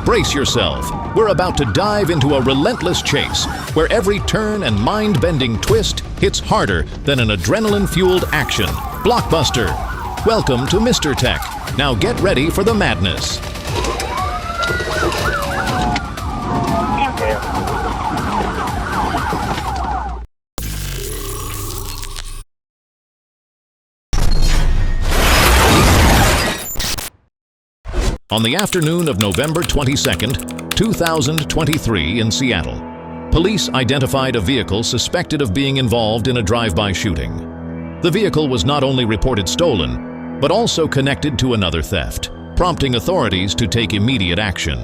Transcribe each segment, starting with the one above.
Brace yourself. We're about to dive into a relentless chase where every turn and mind-bending twist hits harder than an adrenaline-fueled action blockbuster. Welcome to Mr. Tech. Now get ready for the madness. On the afternoon of November 22nd, 2023 in Seattle, police identified a vehicle suspected of being involved in a drive-by shooting. The vehicle was not only reported stolen, but also connected to another theft, prompting authorities to take immediate action.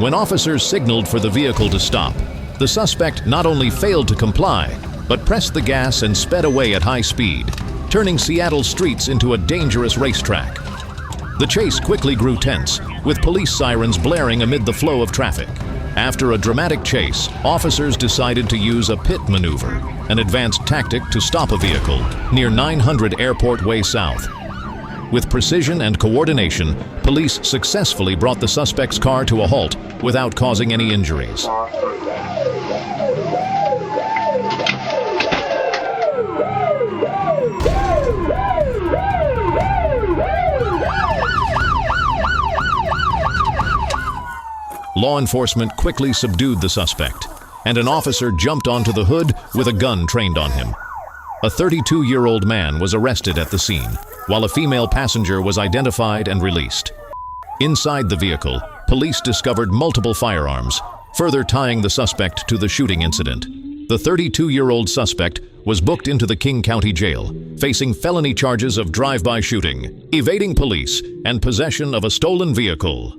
When officers signaled for the vehicle to stop, the suspect not only failed to comply, but pressed the gas and sped away at high speed, turning Seattle streets into a dangerous racetrack. The chase quickly grew tense, with police sirens blaring amid the flow of traffic. After a dramatic chase, officers decided to use a pit maneuver, an advanced tactic to stop a vehicle near 900 Airport Way South. With precision and coordination, police successfully brought the suspect's car to a halt without causing any injuries. Law enforcement quickly subdued the suspect, and an officer jumped onto the hood with a gun trained on him. A 32-year-old man was arrested at the scene, while a female passenger was identified and released. Inside the vehicle, police discovered multiple firearms, further tying the suspect to the shooting incident. The 32-year-old suspect was booked into the King County Jail, facing felony charges of drive-by shooting, evading police, and possession of a stolen vehicle.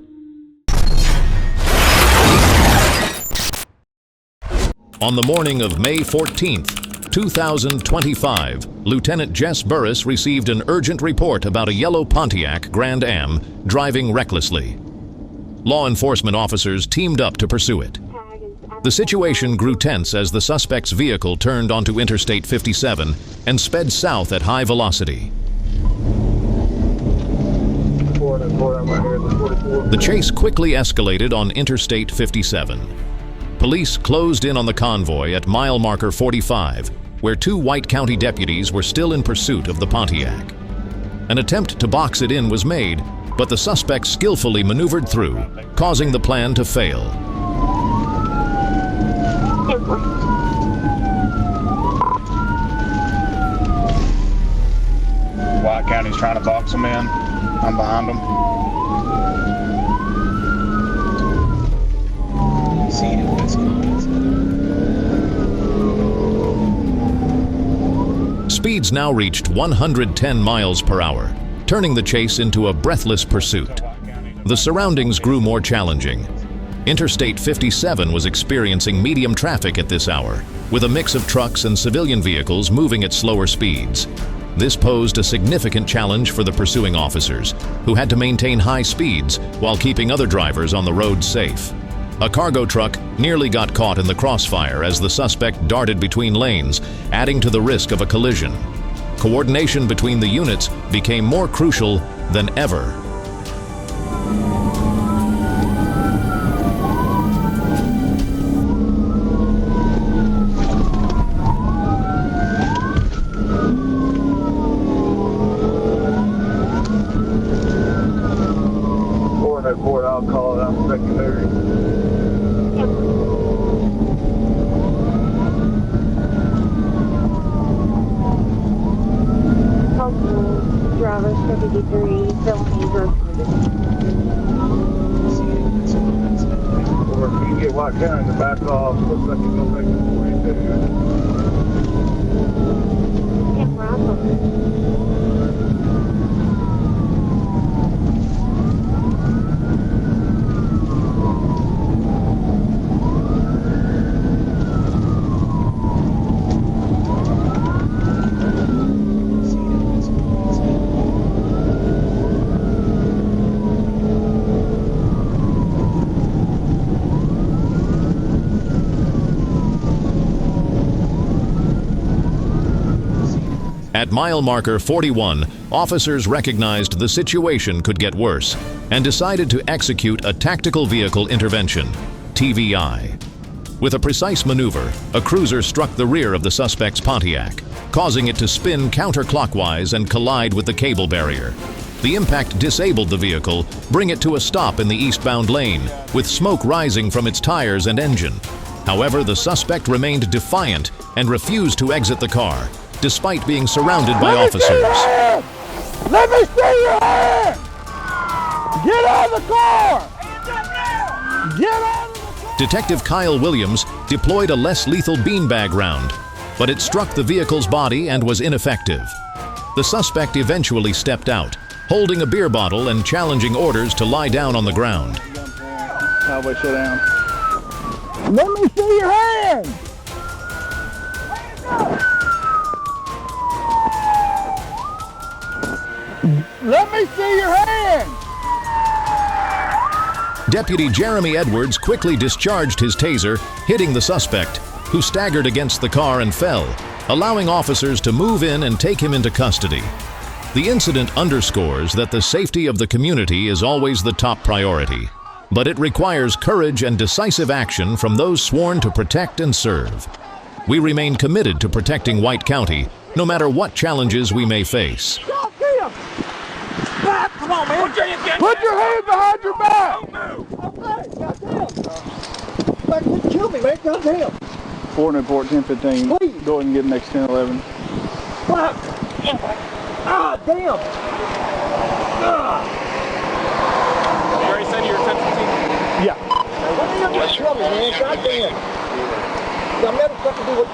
On the morning of May 14th, 2025, Lieutenant Jess Burris received an urgent report about a yellow Pontiac Grand Am driving recklessly. Law enforcement officers teamed up to pursue it. The situation grew tense as the suspect's vehicle turned onto Interstate 57 and sped south at high velocity. The chase quickly escalated on Interstate 57. Police closed in on the convoy at mile marker 45, where two White County deputies were still in pursuit of the Pontiac. An attempt to box it in was made, but the suspect skillfully maneuvered through, causing the plan to fail. White County's trying to box them in. I'm behind them. Speeds now reached 110 miles per hour, turning the chase into a breathless pursuit. The surroundings grew more challenging. Interstate 57 was experiencing medium traffic at this hour, with a mix of trucks and civilian vehicles moving at slower speeds. This posed a significant challenge for the pursuing officers, who had to maintain high speeds while keeping other drivers on the road safe. A cargo truck nearly got caught in the crossfire as the suspect darted between lanes, adding to the risk of a collision. Coordination between the units became more crucial than ever. I'll call it out secondary. Driver 73, felony Or if you can get White County to back off, looks like you're going to make it 42. and Russell. At mile marker 41, officers recognized the situation could get worse and decided to execute a tactical vehicle intervention, TVI. With a precise maneuver, a cruiser struck the rear of the suspect's Pontiac, causing it to spin counterclockwise and collide with the cable barrier. The impact disabled the vehicle, bringing it to a stop in the eastbound lane, with smoke rising from its tires and engine. However, the suspect remained defiant and refused to exit the car, despite being surrounded by officers. Let me see your hand! Get out of the car! Get out of the car! Detective Kyle Williams deployed a less lethal beanbag round, but it struck the vehicle's body and was ineffective. The suspect eventually stepped out, holding a beer bottle and challenging orders to lie down on the ground. Cowboy, sit down. Let me see your hand! Let me see your hand! Deputy Jeremy Edwards quickly discharged his taser, hitting the suspect, who staggered against the car and fell, allowing officers to move in and take him into custody. The incident underscores that the safety of the community is always the top priority, but it requires courage and decisive action from those sworn to protect and serve. We remain committed to protecting White County, no matter what challenges we may face. Come on, man. Put your hand behind your back. Okay, goddamn. Like, you kill me, man. Goddamn. 4 and 14, 15. Please. Go ahead and get next 10, 11. Fuck. Ah, damn. You already said you were 10-15? Yeah. What are you gonna kill me, man? Goddamn. I'll never fucking do it.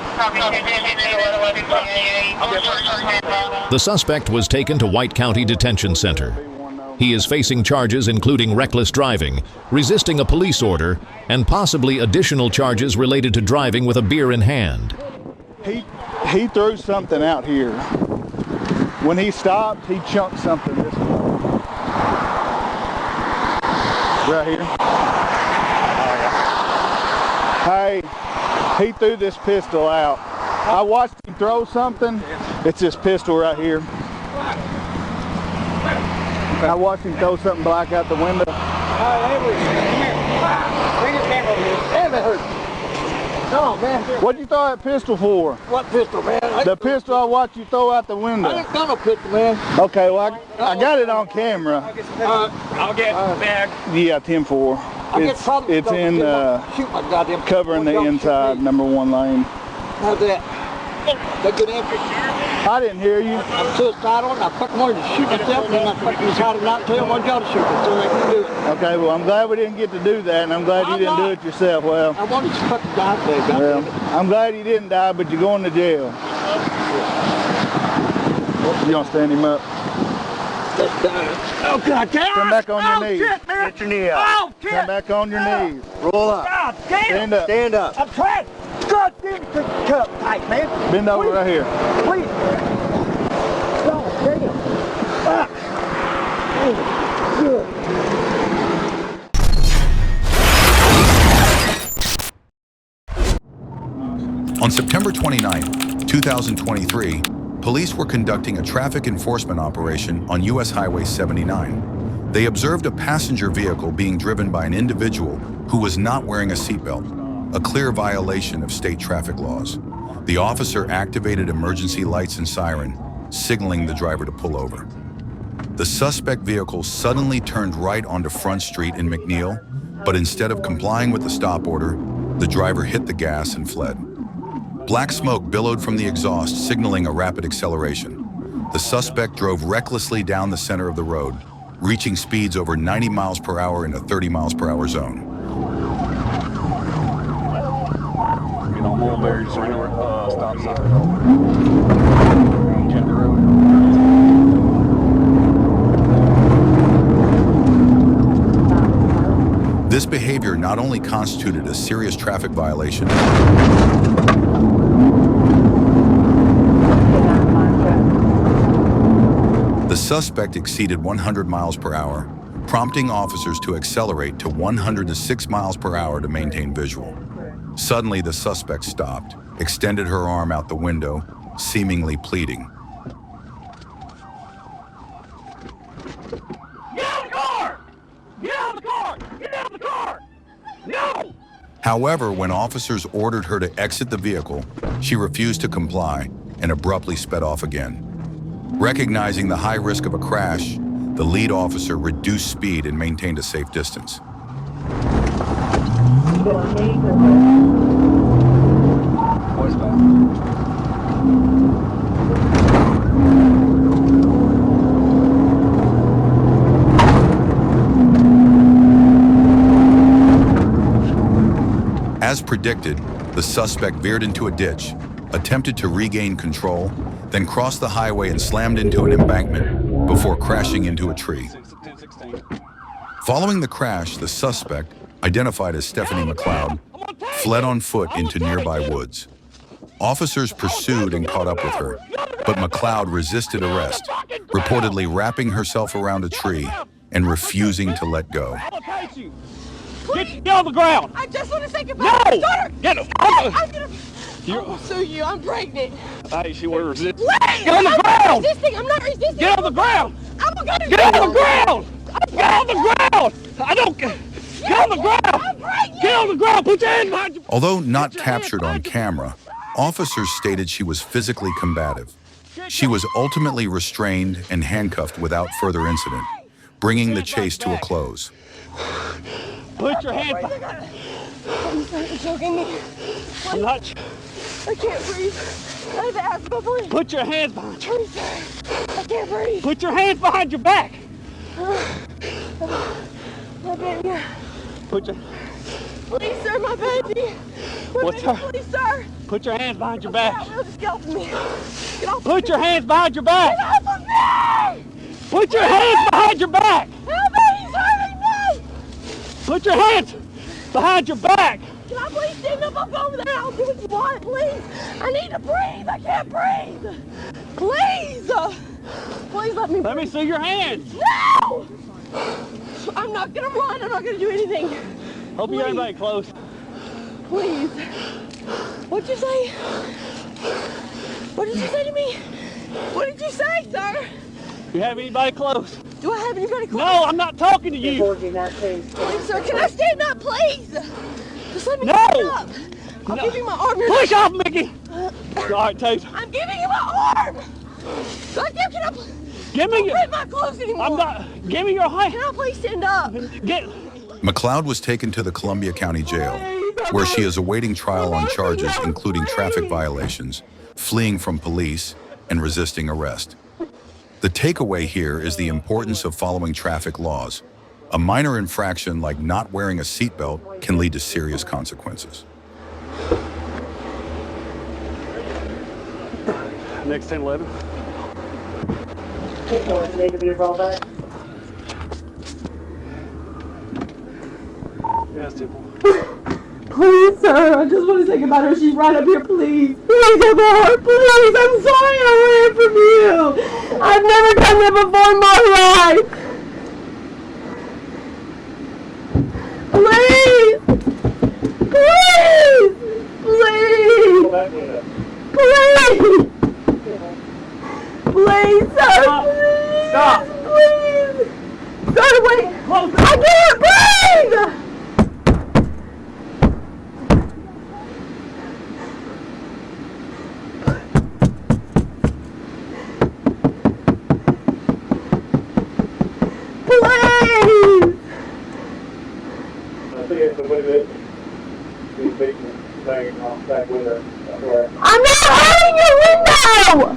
The suspect was taken to White County Detention Center. He is facing charges including reckless driving, resisting a police order, and possibly additional charges related to driving with a beer in hand. He threw something out here. When he stopped, he chunked something this way. Right here. Hey, he threw this pistol out. I watched him throw something. It's this pistol right here. I watched him throw something black out the window. Bring your camera over here. Damn, it hurts. Come on, man. What'd you throw that pistol for? What pistol, man? The pistol I watched you throw out the I window. didn't got no pistol, man. Okay, well, I got it on camera. I'll get bag. Yeah, 10-4. It's in shoot my goddamn covering the inside, #1 lane. How's that? That good answer? I didn't hear you. I'm suicidal and I fucking wanted to shoot myself and then I fucking decided not to tell my job to shoot me so they can do it. Okay, well, I'm glad we didn't get to do that, and I'm glad you didn't do it yourself. Well, I wanted to fucking die today, well, I'm glad you didn't die, but you're going to jail. You gonna stand him up? Oh, God damn! Come back on your knees. Shit, man. Get your knee up. Oh, shit! Come back on your knees. Roll up. God damn! Stand up. Stand up. I'm trying. God damn, put your cup tight, man. Bend over right here. Please. God damn. Fuck. Good. On September 29, 2023, police were conducting a traffic enforcement operation on US Highway 79. They observed a passenger vehicle being driven by an individual who was not wearing a seatbelt, a clear violation of state traffic laws. The officer activated emergency lights and siren, signaling the driver to pull over. The suspect vehicle suddenly turned right onto Front Street in McNeil, but instead of complying with the stop order, the driver hit the gas and fled. Black smoke billowed from the exhaust, signaling a rapid acceleration. The suspect drove recklessly down the center of the road, reaching speeds over 90 miles per hour in a 30 miles per hour zone. You know, Mulberry, just right over stop sign. This behavior not only constituted a serious traffic violation, the suspect exceeded 100 miles per hour, prompting officers to accelerate to 106 miles per hour to maintain visual. Suddenly, the suspect stopped, extended her arm out the window, seemingly pleading. However, when officers ordered her to exit the vehicle, she refused to comply and abruptly sped off again. Recognizing the high risk of a crash, the lead officer reduced speed and maintained a safe distance. As predicted, the suspect veered into a ditch, attempted to regain control, then crossed the highway and slammed into an embankment before crashing into a tree. Following the crash, the suspect, identified as Stephanie McLeod, fled on foot into nearby woods. Officers pursued and caught up with her, but McLeod resisted arrest, reportedly wrapping herself around a tree and refusing to let go. Get on the ground! I just want to say goodbye to my daughter! Get him! I'll sue you, I'm pregnant. Hey, she will resist. Please! Get on the ground! I'm not resisting! Get on the ground! I'm gonna go to Get on the ground! Get on the ground! I don't get on the ground! I'm pregnant! Get on the ground! Put your hand behind you! Although not captured on camera, officers stated she was physically combative. She was ultimately restrained and handcuffed without further incident, bringing the chase to a close. Put your hands behind. You're choking me. I'm not. I can't breathe. I have asthma, please. Put your hands behind you. Please, sir. I can't breathe. Put your hands behind your back. My baby. Put your. Please, sir, my baby. What's baby, her? please, sir. Put your hands behind your back. Get off, just me. Get off Put your hands behind your back. Get off of me! Put your hands behind your back. Help me! He's hurting me! Put your hands behind your back. Can I please stand up? I'll go over there. I'll do what you want, please. I need to breathe. I can't breathe. Please. Please let me breathe. Let me see your hands. No! I'm not going to run. I'm not going to do anything. Hope you ain't close. Please. What'd you say? What did you say to me? What did you say, sir? You have anybody close? Do I have anybody close? No, I'm not talking to you. Please, sir, can I stand up, please? Just let me No! stand up. I'll give you my arm. Push off, Mickey. All right, Taser. I'm giving you my arm. Goddamn, can I Give me your. don't my clothes anymore. I'm not. Give me your hand. Can I please stand up? Get. McLeod was taken to the Columbia County Jail, where she is awaiting trial on charges including traffic violations, fleeing from police, and resisting arrest. The takeaway here is the importance of following traffic laws. A minor infraction like not wearing a seatbelt can lead to serious consequences. Next 10-11. Need to be rolled back. Yes, Temple. Please, sir, I just want to say goodbye to her. She's right up here, please. Please, Lord, please. I'm sorry I ran from you. I've never done that before in my life. Please. Please. Please. Please. Please, sir. Please. Stop. Please. Sir, wait. I can't breathe. I'm not hurting your window!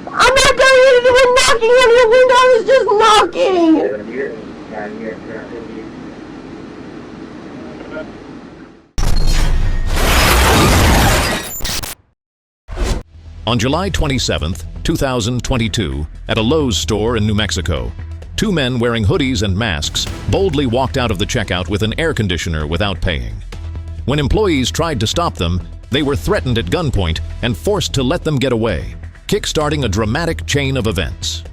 I'm not doing anything with knocking on your window, I was just knocking! On July 27, 2022, at a Lowe's store in New Mexico, two men wearing hoodies and masks boldly walked out of the checkout with an air conditioner without paying. When employees tried to stop them, they were threatened at gunpoint and forced to let them get away, kick-starting a dramatic chain of events.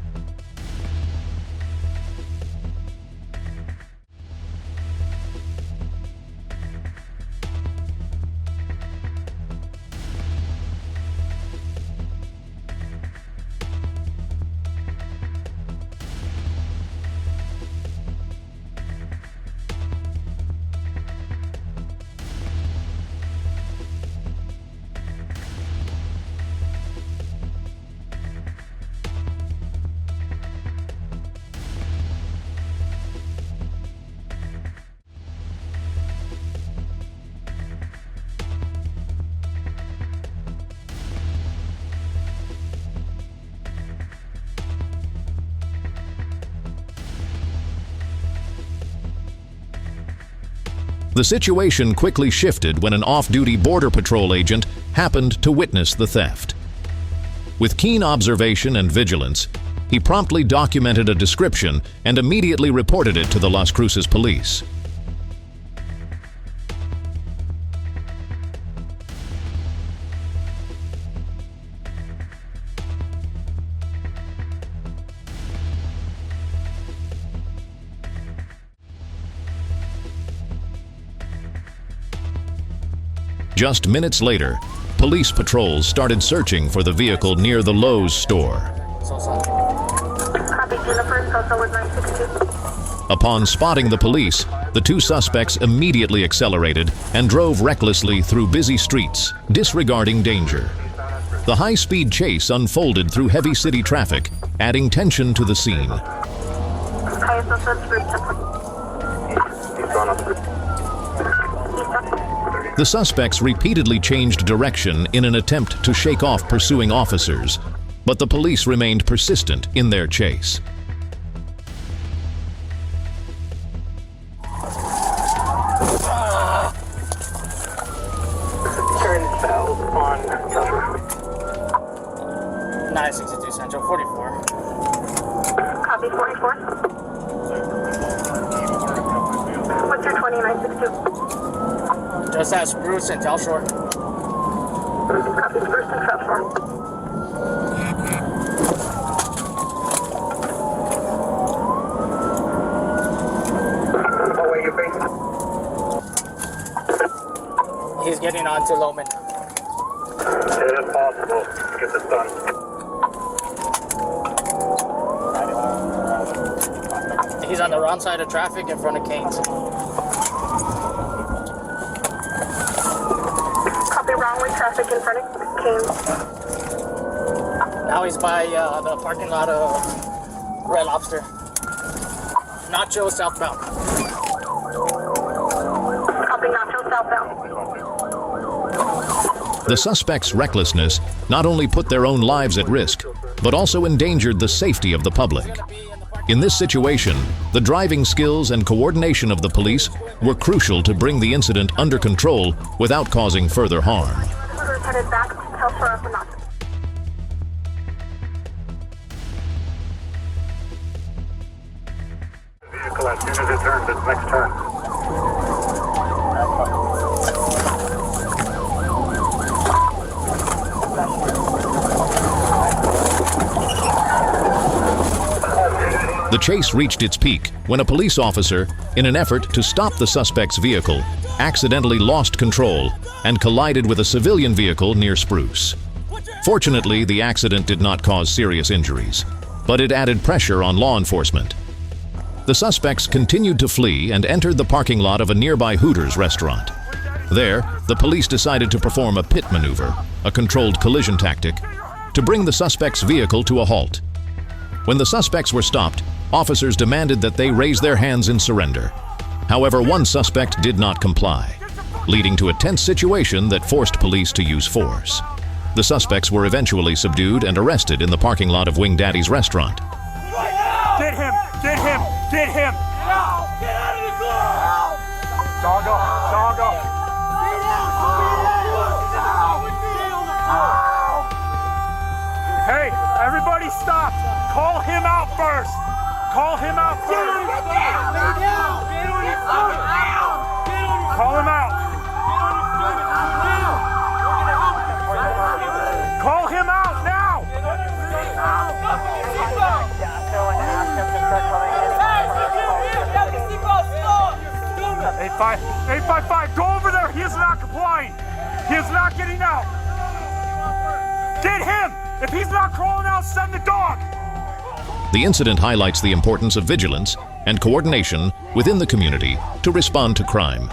The situation quickly shifted when an off-duty Border Patrol agent happened to witness the theft. With keen observation and vigilance, he promptly documented a description and immediately reported it to the Las Cruces police. Just minutes later, police patrols started searching for the vehicle near the Lowe's store. Copy, Jennifer, Sosa with 962. Upon spotting the police, the two suspects immediately accelerated and drove recklessly through busy streets, disregarding danger. The high-speed chase unfolded through heavy city traffic, adding tension to the scene. The suspects repeatedly changed direction in an attempt to shake off pursuing officers, but the police remained persistent in their chase. Turn south on 962 Central, 44. Copy, 44. What's your 2962? Just at Spruce and Tell Shore. Copy, Spruce and South Shore. What way you facing? He's getting on to Loman. It is possible to get this done. He's on the wrong side of traffic in front of Canes. Copy, wrong way traffic in front of Canes. Now he's by the parking lot of Red Lobster. Nacho southbound. Copy, Nacho southbound. The suspects' recklessness not only put their own lives at risk, but also endangered the safety of the public. In this situation, the driving skills and coordination of the police were crucial to bring the incident under control without causing further harm. We're headed back to Tell Shore up and Nacho. Vehicle as soon as it turns its next turn. The chase reached its peak when a police officer, in an effort to stop the suspect's vehicle, accidentally lost control and collided with a civilian vehicle near Spruce. Fortunately, the accident did not cause serious injuries, but it added pressure on law enforcement. The suspects continued to flee and entered the parking lot of a nearby Hooters restaurant. There, the police decided to perform a pit maneuver, a controlled collision tactic, to bring the suspect's vehicle to a halt. When the suspects were stopped, officers demanded that they raise their hands in surrender. However, one suspect did not comply, leading to a tense situation that forced police to use force. The suspects were eventually subdued and arrested in the parking lot of Wing Daddy's restaurant. Get him! Get him! Get him! Get out! Get out of the car! Dog up! Dog up! Hey, everybody stop! Call him out first! Call him out first! Call him out! Call him out now! 855, go over there! He is not complying! He is not getting out! Get him! If he's not crawling out, send the dog! The incident highlights the importance of vigilance and coordination within the community to respond to crime.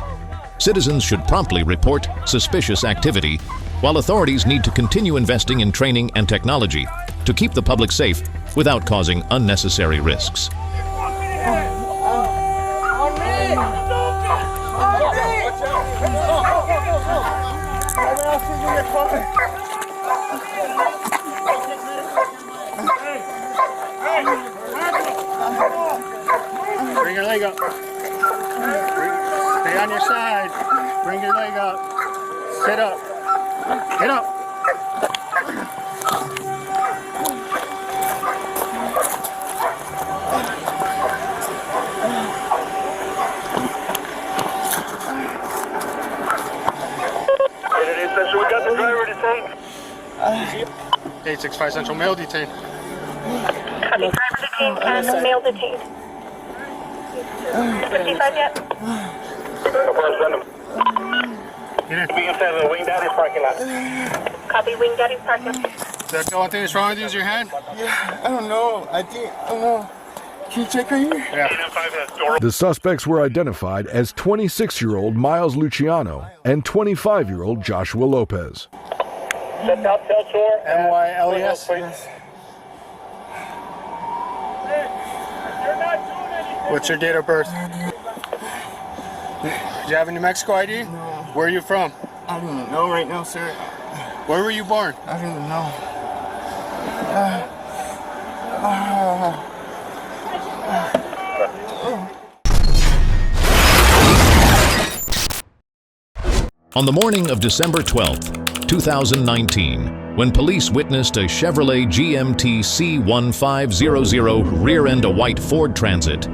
Citizens should promptly report suspicious activity, while authorities need to continue investing in training and technology to keep the public safe without causing unnecessary risks. Bring your leg up. Stay on your side. leg up. Sit up. Get up. We got the driver detained. 865 Central, male detained. Copy, driver detained and male detained. 55 yet? Get in. Be inside the Wing Daddy's parking lot. Copy, Wing Daddy's parking. Is that the only thing that's wrong with you is your hand? Yeah, I don't know. I don't know. Can you check right here? Yeah. The suspects were identified as 26-year-old Miles Luciano and 25-year-old Joshua Lopez. Check out Telshore. MYLES? What's your date of birth? Do you have a New Mexico ID? No. Where are you from? I don't even know right now, sir. Where were you born? I don't even know. On the morning of December 12th, 2019, when police witnessed a Chevrolet GMT C1500 rear-end a white Ford Transit,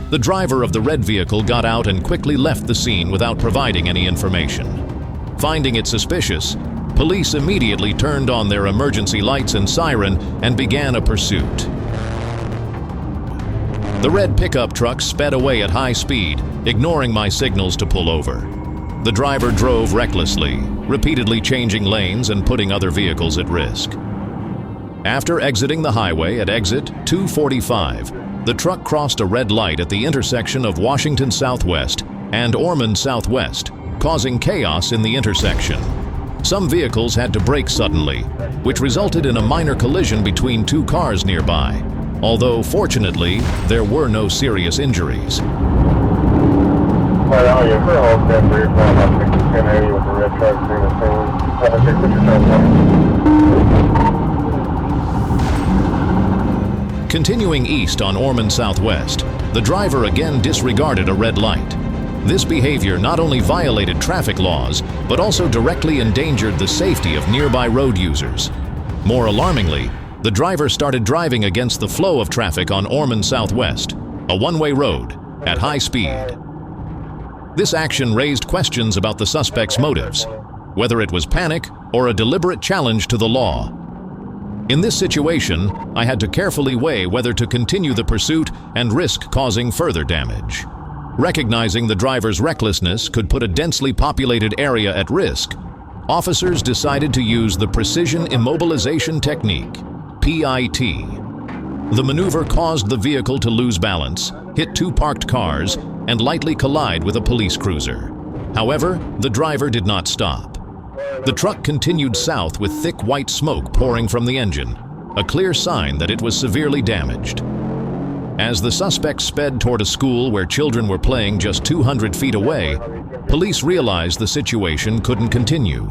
the driver of the red vehicle got out and quickly left the scene without providing any information. Finding it suspicious, police immediately turned on their emergency lights and siren and began a pursuit. The red pickup truck sped away at high speed, ignoring my signals to pull over. The driver drove recklessly, repeatedly changing lanes and putting other vehicles at risk. After exiting the highway at exit 245, the truck crossed a red light at the intersection of Washington Southwest and Ormond Southwest, causing chaos in the intersection. Some vehicles had to brake suddenly, which resulted in a minor collision between two cars nearby, although fortunately, there were no serious injuries. Continuing east on Ormond Southwest, the driver again disregarded a red light. This behavior not only violated traffic laws, but also directly endangered the safety of nearby road users. More alarmingly, the driver started driving against the flow of traffic on Ormond Southwest, a one-way road, at high speed. This action raised questions about the suspect's motives, whether it was panic or a deliberate challenge to the law. In this situation, I had to carefully weigh whether to continue the pursuit and risk causing further damage. Recognizing the driver's recklessness could put a densely populated area at risk, officers decided to use the Precision Immobilization Technique, PIT. The maneuver caused the vehicle to lose balance, hit two parked cars, and lightly collide with a police cruiser. However, the driver did not stop. The truck continued south with thick white smoke pouring from the engine, a clear sign that it was severely damaged. As the suspect sped toward a school where children were playing just 200 feet away, police realized the situation couldn't continue.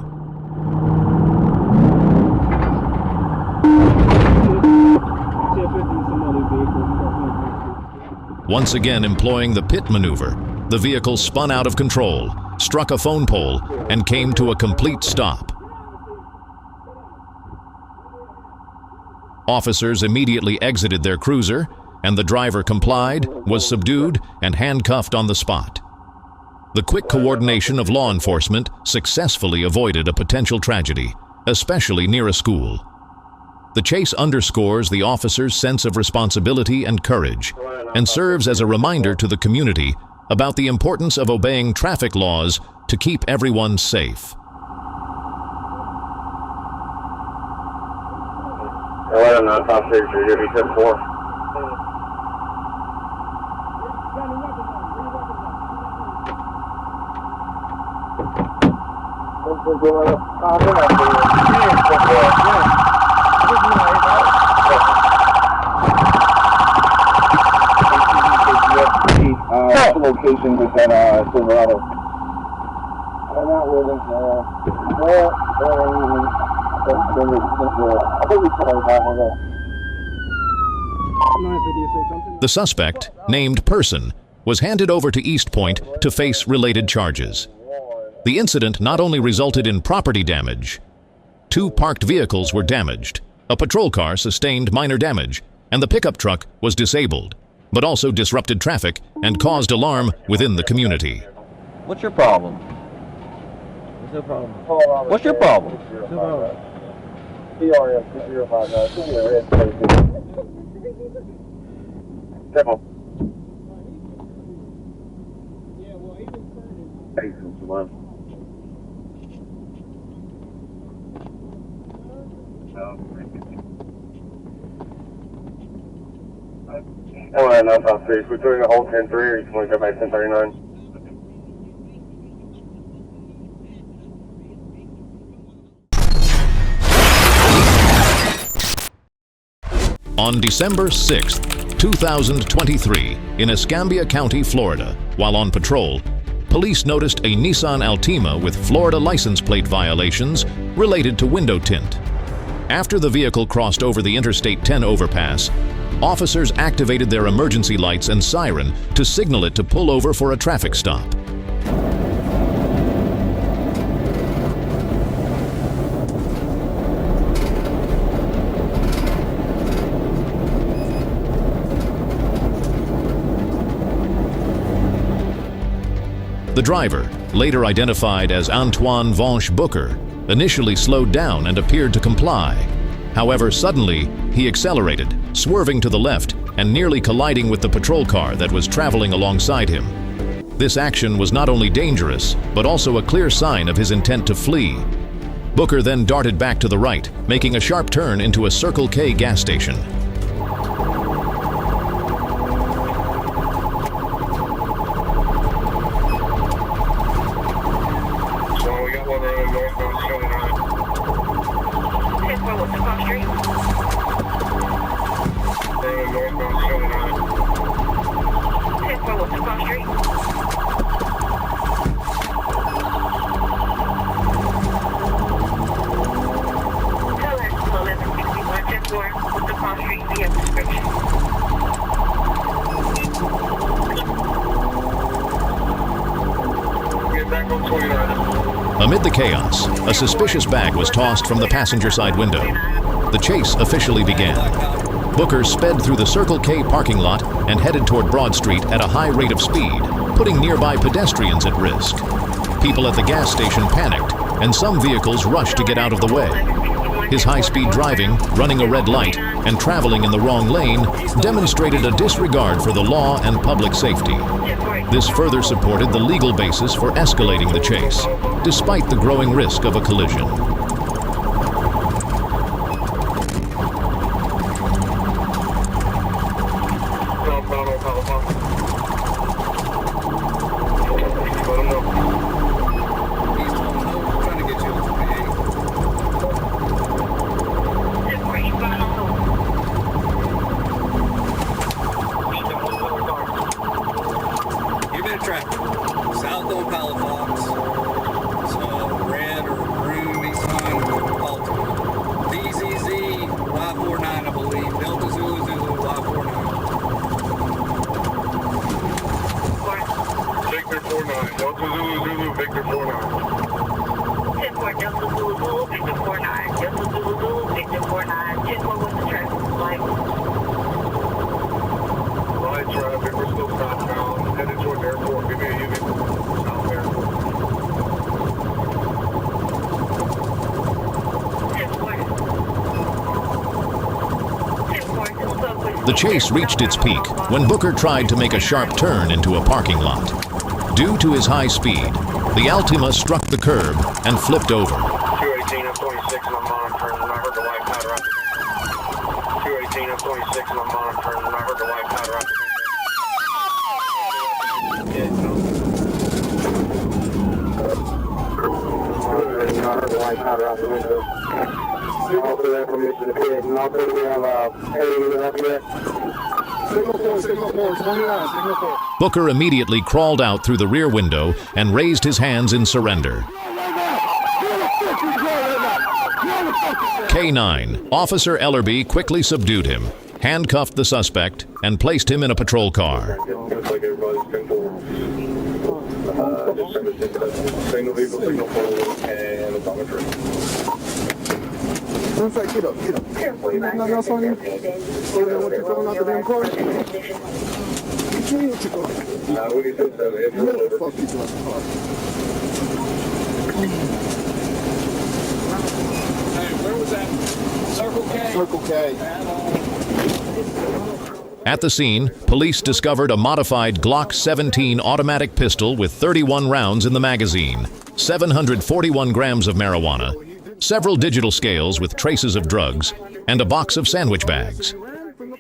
Once again employing the pit maneuver, the vehicle spun out of control, struck a phone pole, and came to a complete stop. Officers immediately exited their cruiser, and the driver complied, was subdued, and handcuffed on the spot. The quick coordination of law enforcement successfully avoided a potential tragedy, especially near a school. The chase underscores the officers' sense of responsibility and courage, and serves as a reminder to the community about the importance of obeying traffic laws to keep everyone safe. Location within Silverado. I'm not willing to. I think we probably have one. The suspect, named Person, was handed over to East Point to face related charges. The incident not only resulted in property damage. 2 parked vehicles were damaged, a patrol car sustained minor damage, and the pickup truck was disabled, but also disrupted traffic and caused alarm within the community. What's your problem? What's your problem? What's your problem? What's your problem? TRM 2059. Give me a red plate. Careful. Oh, yeah, no, South Street. We're doing a whole 10-3, or you just want to go back 1039? On December 6, 2023, in Escambia County, Florida, while on patrol, police noticed a Nissan Altima with Florida license plate violations related to window tint. After the vehicle crossed over the Interstate 10 overpass, officers activated their emergency lights and siren to signal it to pull over for a traffic stop. The driver, later identified as Antoine Vanche Booker, initially slowed down and appeared to comply. However, suddenly, he accelerated, swerving to the left and nearly colliding with the patrol car that was traveling alongside him. This action was not only dangerous, but also a clear sign of his intent to flee. Booker then darted back to the right, making a sharp turn into a Circle K gas station. Amid the chaos, a suspicious bag was tossed from the passenger side window. The chase officially began. Booker sped through the Circle K parking lot and headed toward Broad Street at a high rate of speed, putting nearby pedestrians at risk. People at the gas station panicked, and some vehicles rushed to get out of the way. His high-speed driving, running a red light, and traveling in the wrong lane demonstrated a disregard for the law and public safety. This further supported the legal basis for escalating the chase, despite the growing risk of a collision. The chase reached its peak when Booker tried to make a sharp turn into a parking lot. Due to his high speed, the Altima struck the curb and flipped over. 218 and 26 and I'm monitoring and I heard the white powder out. 218 and 26 and I'm monitoring and I heard the white powder out. white powder out the window. Also, that permission to pit. And also, we have a up here. Signal 4, 29, signal 4. Booker immediately crawled out through the rear window and raised his hands in surrender. K-9, Officer Ellerby quickly subdued him, handcuffed the suspect, and placed him in a patrol car. Looks like everybody's been forward. Signal vehicle, signal 4, and odometer. In fact, get up. Nothing else on you? Or what you're throwing out the damn car? What you mean what you're going? What do you think so? What the fuck you doing? Hey, where was that? Circle K? Circle K. At the scene, police discovered a modified Glock 17 automatic pistol with 31 rounds in the magazine, 741 grams of marijuana, several digital scales with traces of drugs, and a box of sandwich bags.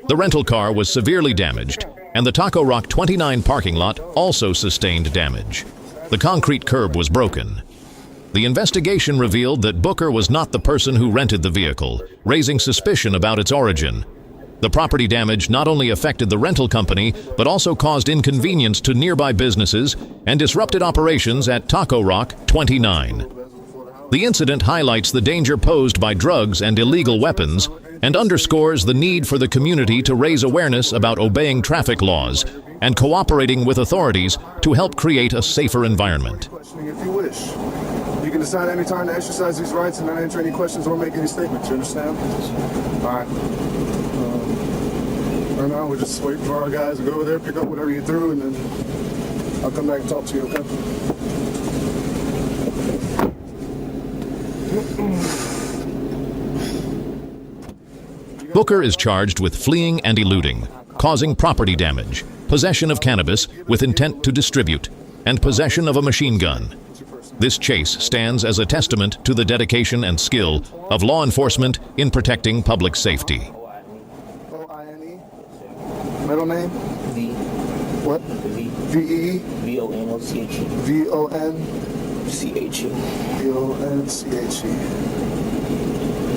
The rental car was severely damaged, and the Taco Rock 29 parking lot also sustained damage. The concrete curb was broken. The investigation revealed that Booker was not the person who rented the vehicle, raising suspicion about its origin. The property damage not only affected the rental company, but also caused inconvenience to nearby businesses and disrupted operations at Taco Rock 29. The incident highlights the danger posed by drugs and illegal weapons and underscores the need for the community to raise awareness about obeying traffic laws and cooperating with authorities to help create a safer environment. If you wish. You can decide any time to exercise these rights and not answer any questions or make any statements, you understand? All right. Right now, we're just waiting for our guys to go over there, pick up whatever you threw, and then I'll come back and talk to you, okay? Booker is charged with fleeing and eluding, causing property damage, possession of cannabis with intent to distribute, and possession of a machine gun. This chase stands as a testament to the dedication and skill of law enforcement in protecting public safety. O-I-N-E? Middle name? V. What? V. V-E? V-O-N-O-C-H-E. V-O-N? C-H-E. V-O-N-C-H-E.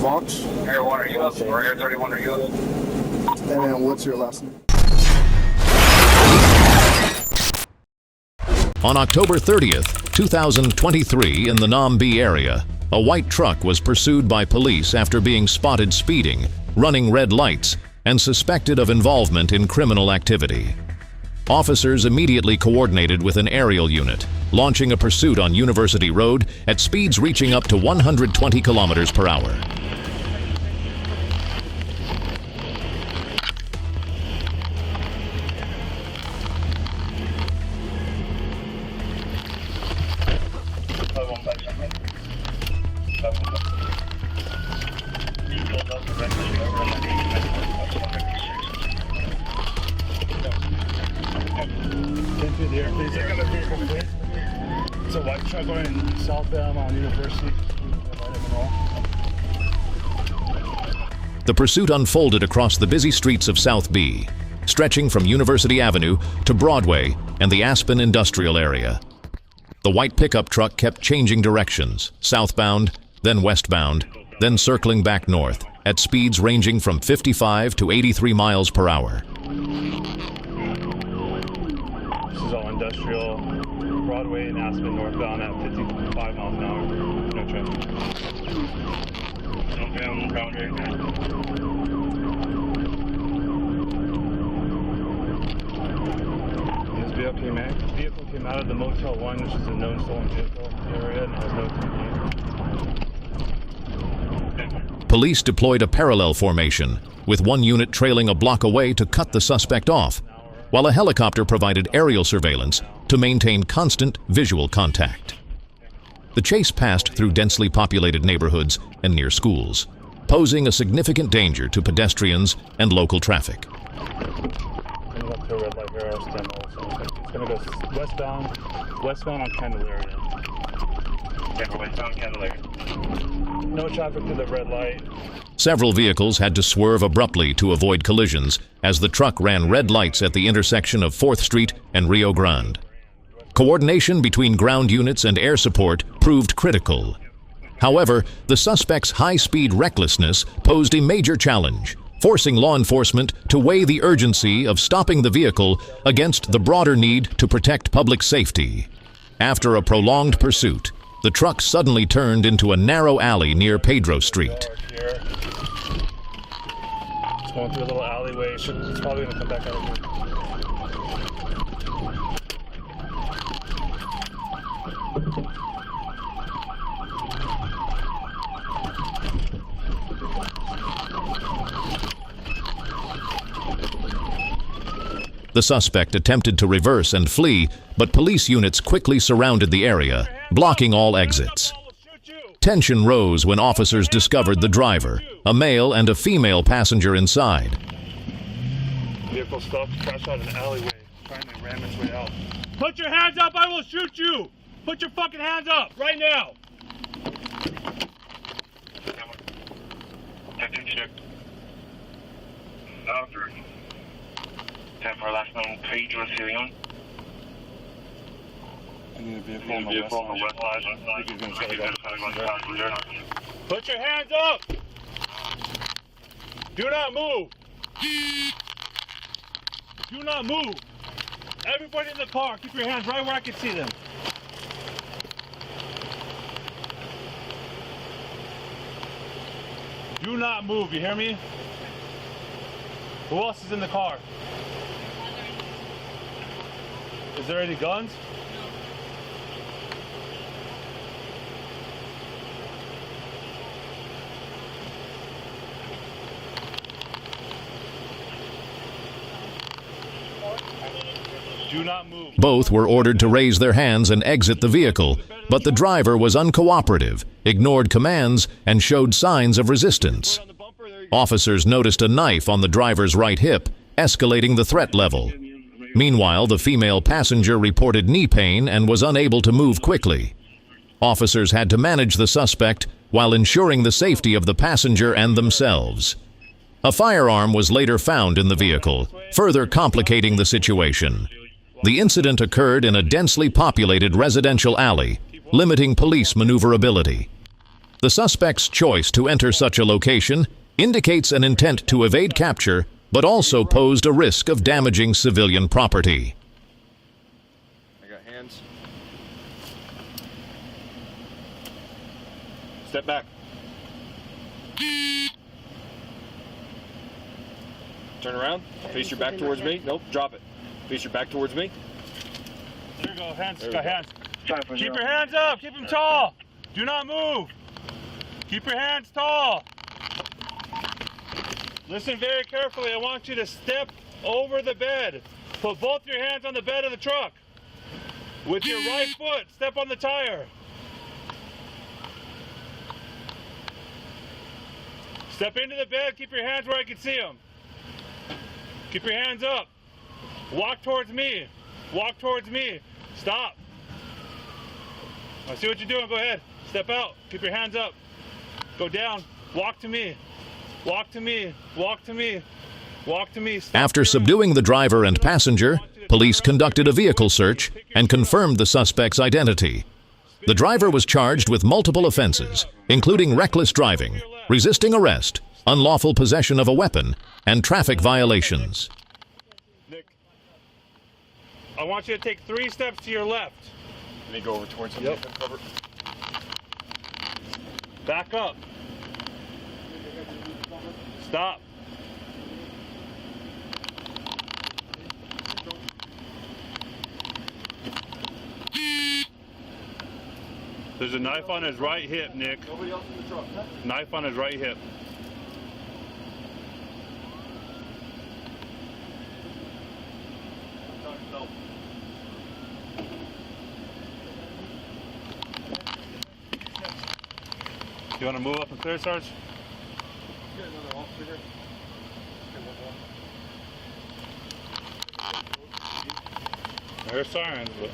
Vaughn? Air 1 are you up? Or Air 31 are you up? And then what's your last name? On October 30th, 2023, in the Nambi area, a white truck was pursued by police after being spotted speeding, running red lights, and suspected of involvement in criminal activity. Officers immediately coordinated with an aerial unit, launching a pursuit on University Road at speeds reaching up to 120 kilometers per hour. It's a white truck going southbound on University. The pursuit unfolded across the busy streets of South B, stretching from University Avenue to Broadway and the Aspen industrial area. The white pickup truck kept changing directions, southbound, then westbound, then circling back north, at speeds ranging from 55 to 83 miles per hour. This is all industrial. Broadway and Aspen northbound at 55 miles an hour. No traffic. Northbound boundary. This vehicle came out of the Motel 1, which is a known stolen vehicle area, and has no convenience. Police deployed a parallel formation, with one unit trailing a block away to cut the suspect off, while a helicopter provided aerial surveillance to maintain constant visual contact. The chase passed through densely populated neighborhoods and near schools, posing a significant danger to pedestrians and local traffic. It's going to go westbound on Candelaria. Westbound Candelaria. No traffic to the red light. Several vehicles had to swerve abruptly to avoid collisions as the truck ran red lights at the intersection of 4th Street and Rio Grande. Coordination between ground units and air support proved critical. However, the suspect's high-speed recklessness posed a major challenge, forcing law enforcement to weigh the urgency of stopping the vehicle against the broader need to protect public safety. After a prolonged pursuit, the truck suddenly turned into a narrow alley near Pedro Street. It's going through a little alleyway. It's probably going to come back out of here. The suspect attempted to reverse and flee, but police units quickly surrounded the area, blocking all exits. Tension rose when officers discovered the driver, a male and a female passenger inside. Vehicle stopped, crashed out an alleyway, trying to ram its way out. Put your hands up, I will shoot you! Put your fucking hands up, right now! Check. After. 10 for last known Pedro Street. I need a vehicle on the west side. I think he's going to try to go passenger. Put your hands up! Do not move! Do not move! Everybody in the car, keep your hands right where I can see them. Do not move, you hear me? Who else is in the car? Is there any guns? Do not move. Both were ordered to raise their hands and exit the vehicle, but the driver was uncooperative, ignored commands, and showed signs of resistance. Officers noticed a knife on the driver's right hip, escalating the threat level. Meanwhile, the female passenger reported knee pain and was unable to move quickly. Officers had to manage the suspect while ensuring the safety of the passenger and themselves. A firearm was later found in the vehicle, further complicating the situation. The incident occurred in a densely populated residential alley, limiting police maneuverability. The suspect's choice to enter such a location indicates an intent to evade capture, but also posed a risk of damaging civilian property. I got hands. Step back. Turn around. Face your back towards me. Nope, drop it. Face your back towards me. Here you go, hands, got hands. Keep your hands up, keep them tall. Do not move. Keep your hands tall. Listen very carefully. I want you to step over the bed. Put both your hands on the bed of the truck. With your right foot, step on the tire. Step into the bed, keep your hands where I can see them. Keep your hands up. Walk towards me. Walk towards me. Stop. I see what you're doing. Go ahead. Step out. Keep your hands up. Go down. Walk to me. Walk to me. Walk to me. Walk to me. Stop. After subduing the driver and passenger, police conducted a vehicle search and confirmed the suspect's identity. The driver was charged with multiple offenses, including reckless driving, resisting arrest, unlawful possession of a weapon, and traffic violations. Nick, I want you to take 3 steps to your left. Let me go over towards him. Yep. Cover. Back up. Stop. There's a knife on his right hip, Nick. Nobody else in the truck. Knife on his right hip. You want to move up and clear, Sarge? Get another officer here. There's sirens, but...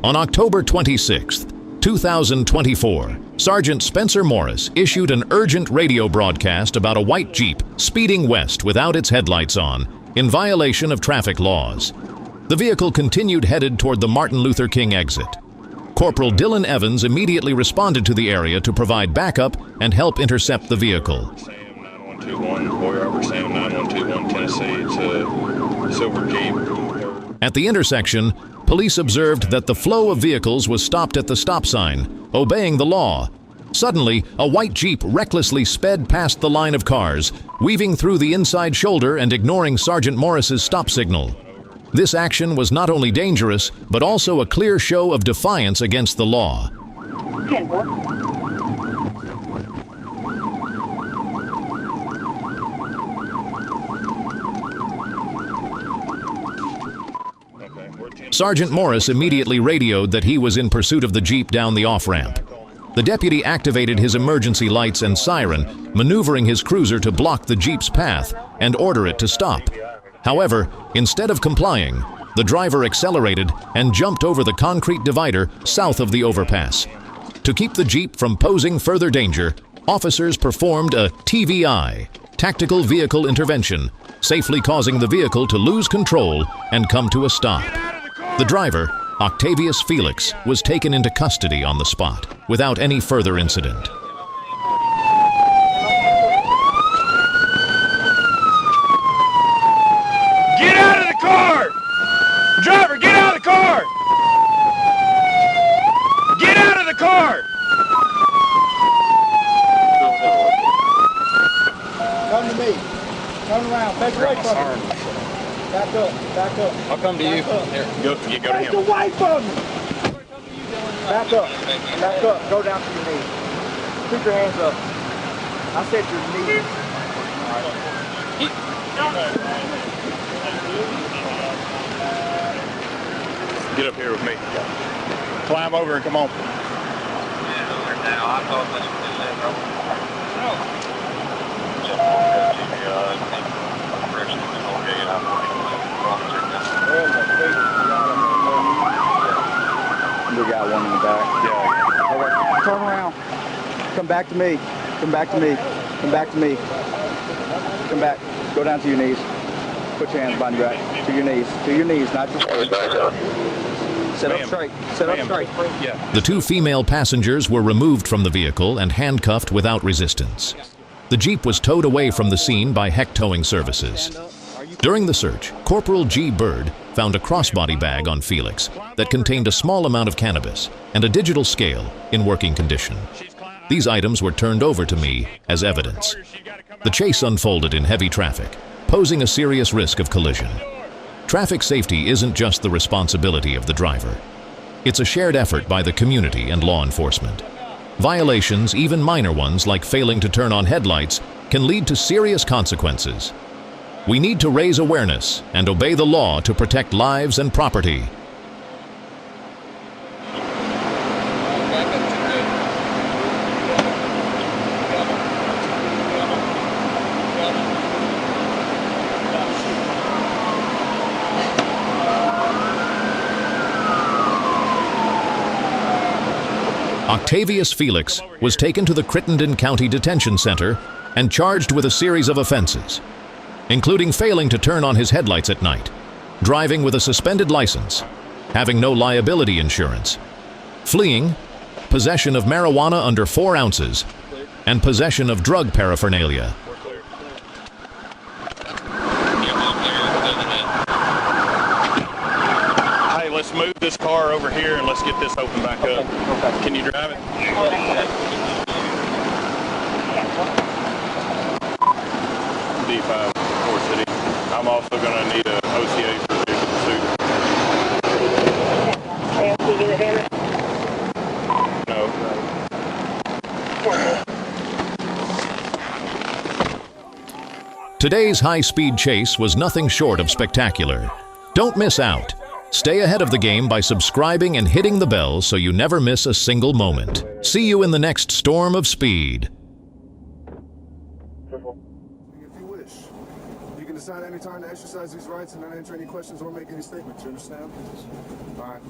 On October 26th, 2024, Sergeant Spencer Morris issued an urgent radio broadcast about a white Jeep speeding west without its headlights on, in violation of traffic laws. The vehicle continued headed toward the Martin Luther King exit. Corporal Dylan Evans immediately responded to the area to provide backup and help intercept the vehicle. Sam 9121, Boy Arbor, Sam 9121, Tennessee to Silver Jeep. At the intersection, police observed that the flow of vehicles was stopped at the stop sign, obeying the law. Suddenly, a white Jeep recklessly sped past the line of cars, weaving through the inside shoulder and ignoring Sergeant Morris's stop signal. This action was not only dangerous, but also a clear show of defiance against the law. Sergeant Morris immediately radioed that he was in pursuit of the Jeep down the off-ramp. The deputy activated his emergency lights and siren, maneuvering his cruiser to block the Jeep's path and order it to stop. However, instead of complying, the driver accelerated and jumped over the concrete divider south of the overpass. To keep the Jeep from posing further danger, officers performed a TVI, Tactical Vehicle Intervention, safely causing the vehicle to lose control and come to a stop. The driver, Octavius Felix, was taken into custody on the spot without any further incident. Get out of the car! Driver, get out of the car! Get out of the car! Come to me. Turn around. Back away from me. Back up. Back up. I'll come to you. Here, go to him. Back away from me. Back up. Back up. Go down to your knees. Put your hands up. I said your knees. Get up here with me. Climb over and come on. We got one in the back. Yeah. All right. Turn around. Come back to me. Come back to me. Come back to me. Come back. Go down to your knees. Put your hands behind your back. To your knees. To your knees, not your face. Sit up straight. Sit up straight. Yeah. The two female passengers were removed from the vehicle and handcuffed without resistance. The Jeep was towed away from the scene by heck towing services. During the search, Corporal G. Bird found a crossbody bag on Felix that contained a small amount of cannabis and a digital scale in working condition. These items were turned over to me as evidence. The chase unfolded in heavy traffic, posing a serious risk of collision. Traffic safety isn't just the responsibility of the driver. It's a shared effort by the community and law enforcement. Violations, even minor ones like failing to turn on headlights, can lead to serious consequences. We need to raise awareness and obey the law to protect lives and property. Octavius Felix was taken to the Crittenden County Detention Center and charged with a series of offenses, including failing to turn on his headlights at night, driving with a suspended license, having no liability insurance, fleeing, possession of marijuana under 4 ounces, and possession of drug paraphernalia. Hey, let's move this car over here and let's get this open back up. Can you drive it? D5, Fort City. I'm also going to need a OCA for vehicle pursuit. No. Today's high-speed chase was nothing short of spectacular. Don't miss out. Stay ahead of the game by subscribing and hitting the bell so you never miss a single moment. See you in the next storm of speed. If you wish, you can decide any time to exercise these rights and not answer any questions or make any statements. You understand? All right.